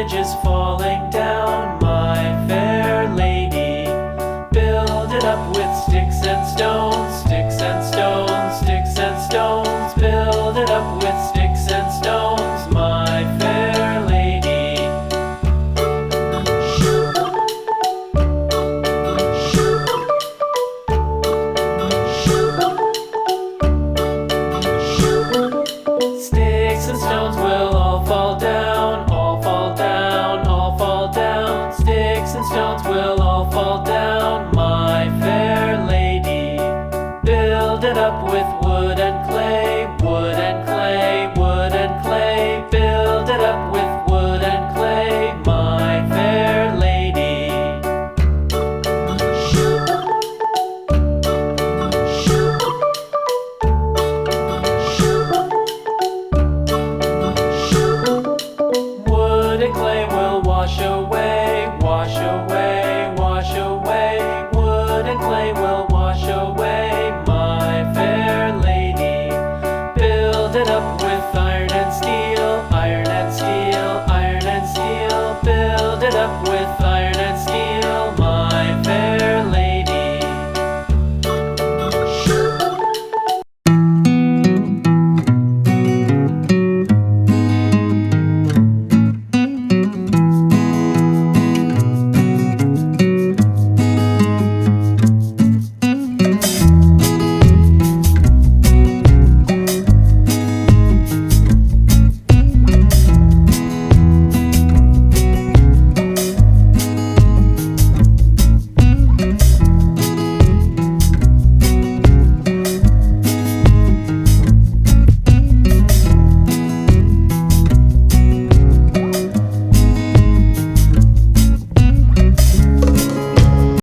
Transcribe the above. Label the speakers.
Speaker 1: bridge is falling down, my fair lady. Build it up with sticks and stones, sticks and stones, sticks and stones. Build it up with sticks and stones, my fair lady. Sticks and stones will all fall down, all fall down, all fall down. Sticks and stones will all fall down, my fair lady. Build it up with wood and clay, wood and clay, wood and clay. Build it up with wood and clay, my fair lady. Wood and clay will